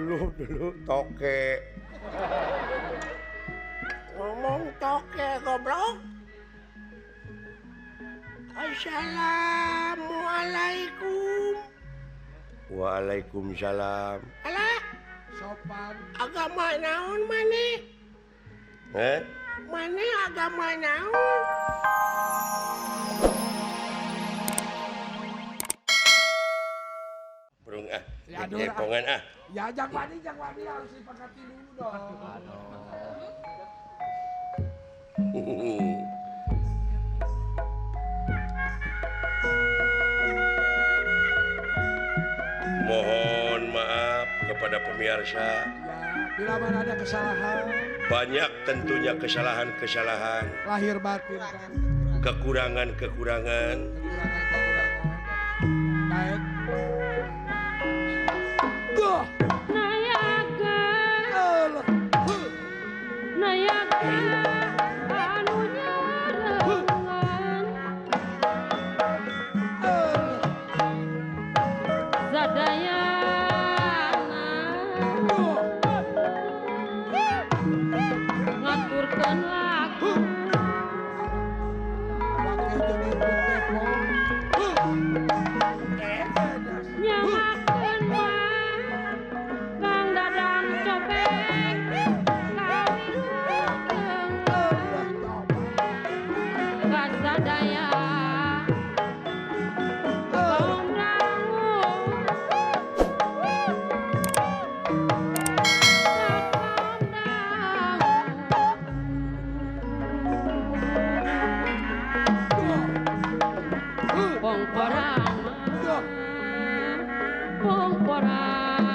dulu toke. Ngomong toke goblok. Assalamualaikum. Waalaikumsalam. Alah, Sopan. agama naon maneh? Maneh agama naon? Burung Ya, jepongan Ya jang wani harus dipangkati dulu dong. Mohon maaf kepada pemirsa. Ya, bila mana ada kesalahan. Banyak tentunya kesalahan-kesalahan. Lahir batin kan. Kekurangan-kekurangan. Kekurangan. Baik. Duh. Nayaga. Allah. Nayaga. Anu nyarengan. Zadayana. Ngaturkeun lagu. Pakai jadi bepong. Nyamakeun mah Kang Dadang cobek kawilukeun kasadaya kaum dangu pongporang pongporang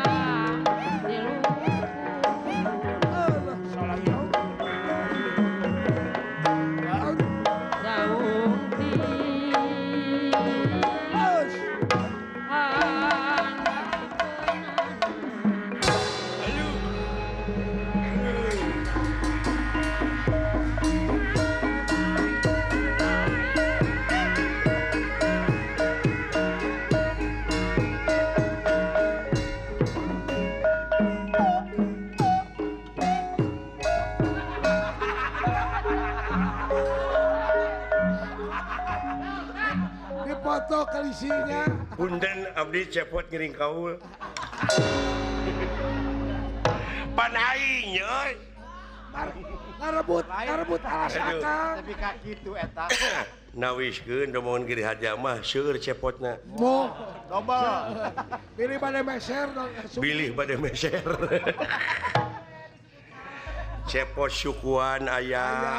Dipoto kalisinya. Punten abdi cepot ngiring kaul. Panaing nyoy. Ngarebut alas Aduh. akang. Tapi ka kitu eta. Nawiskeun domongan giri hajamah seueur cepotna. Mo. Double. Pilih pada meser dong. Bilih bade meser. Cepot sukuan aya. Aya.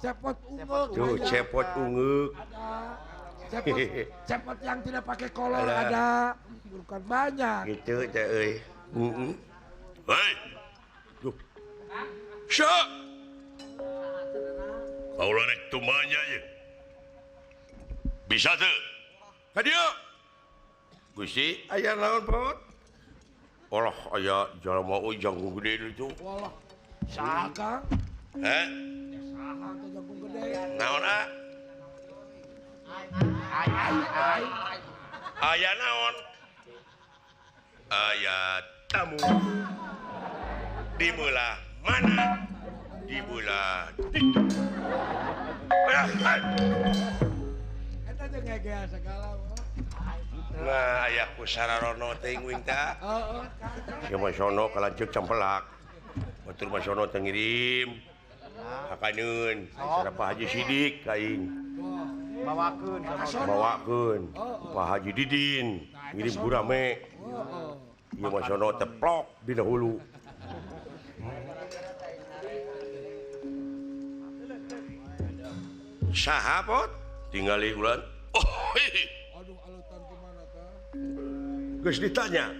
Cepot ungek. Tuh aya. cepot ungeuk. Ada. Cepot yang tidak pakai kolor Ada. ada. Bukan banyak. Gitu teh euy. Hei. Duh. Sya. Kaula rek tumanya ye. Bisa teu? Ka dieu. Gusti, aya naon, Pot? Olah aya jalma jangkung gede itu. Walah. Saha Heh? Saha teh jagung gede. Naon Aya naon? Aya tamu. Di belah mana? Di belah TikTok. Eta jeung ngegea segala. Nah, aya ku Sararono teuing wing teh. Heeh. Ya mah sono kalanceuk campelak. Batur mah sono teu ngirim. Hakaneun, sareng Pak Haji Sidik kaing. Bawakeun Bawakeun Pak Haji Didin ngirim gurame. Ieu mah sono teplok dina hulu. Saha Pot? Tingali ulan. Oh, Aduh, alutan kemana teh? geus ditanya.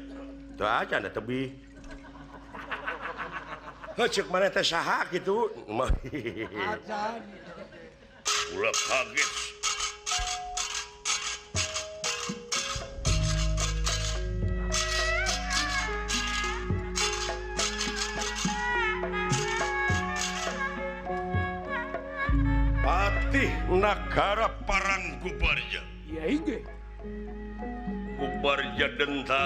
Teu acan da tebih. Heuceuk mana teh saha kitu? Acan. Ulah kaget. Patih Nagara Parangkubarja. Iya inge. Kubarja Denta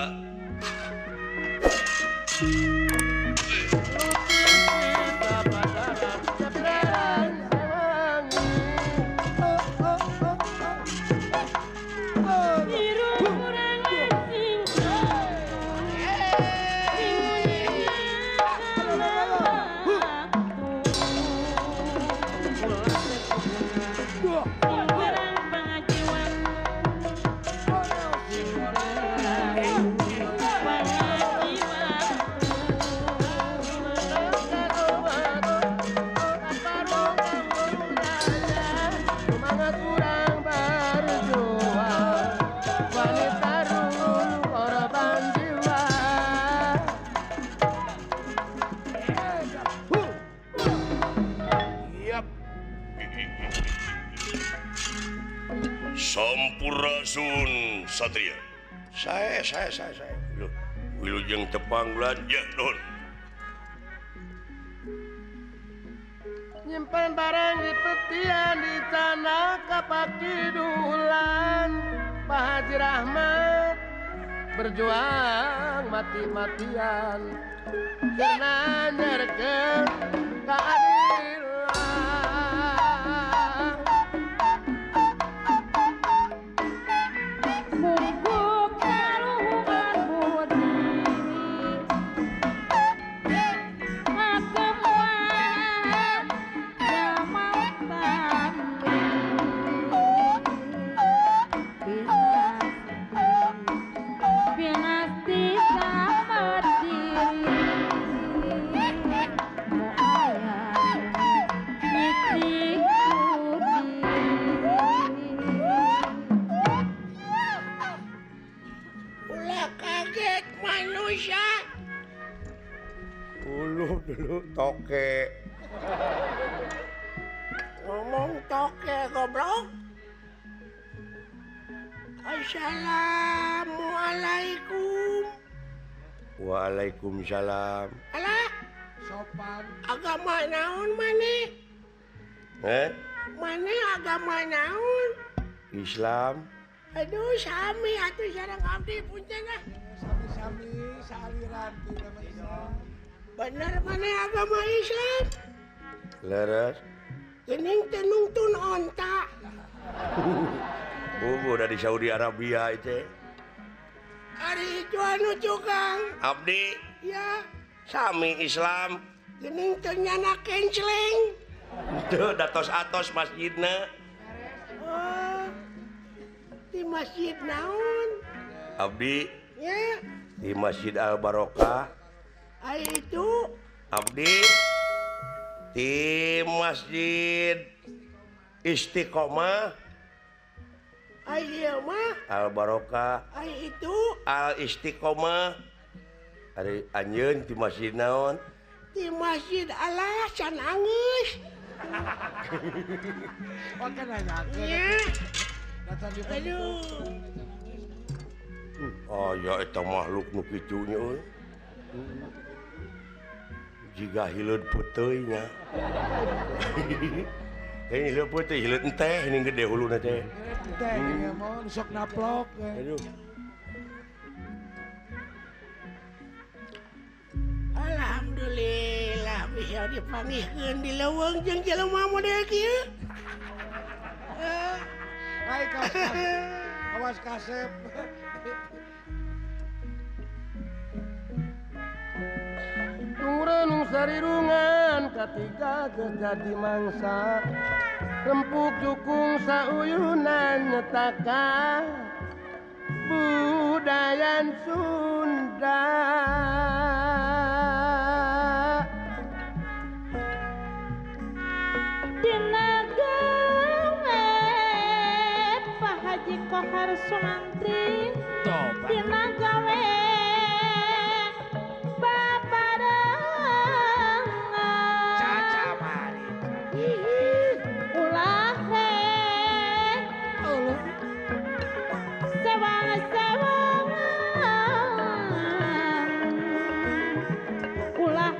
Sampurasun Satria. Saya. Wilujeng tepanglan ya non. Nyimpen barang di petian di tanah kapakidulan Pak Haji Rahmat berjuang mati-matian karena nyerken keadilan. Dulu toke Ngomong toke goblok. Assalamualaikum. Waalaikumsalam. Alah, Sopan. agama naon maneh? Maneh agama naon? Islam. Aduh, sami atuh sareng abdi punten ah. Sami-sami saaliran ti nama Islam. Bener maneh agama Islam. Leres. Geuning teu nungtun onta. Dari Saudi Arabia itu. Ari itu anu cukang. Abdi Ya, sami Islam. geuning teu nyana kenceleng. Teu datos-atos masjidna. Oh, di masjid naon? Abdi Ya, di Masjid Al Barokah. ari itu Abdi di Masjid Istiqomah aya mah, Al Barokah ari itu Al Istiqomah. Ari anjeun di masjid naon? di masjid Allah can angeus. Oke nanyakeun. Ya, Datang di aduh. Oh ya eta makhluk nu kitu nya euy. Jiga hileud peuteui nya. Ini hileud peuteui hileud enteh ini gede huluna teh. Teh ini mau sok naplok. Aduh. Alhamdulillah bisa dipanggihkeun di leuweung jeung jelema model kieu. Hai kawas kasep. Tungrenung sarirungan katiga geus jadi mangsa. Rempuk jukung sauyunan nyetaka budayan Sunda. Dina gawe Pak Haji Kohar Sumantri dina gawe babarengan Caca mari. ulah sewang-sewang ulah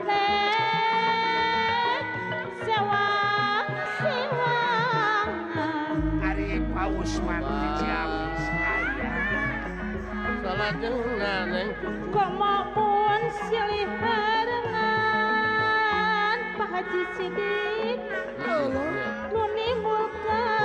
sewang-sewang Ari paus mati Ciamis aya. Komamun silih harengan Pak Haji Sidik Nuni mulkan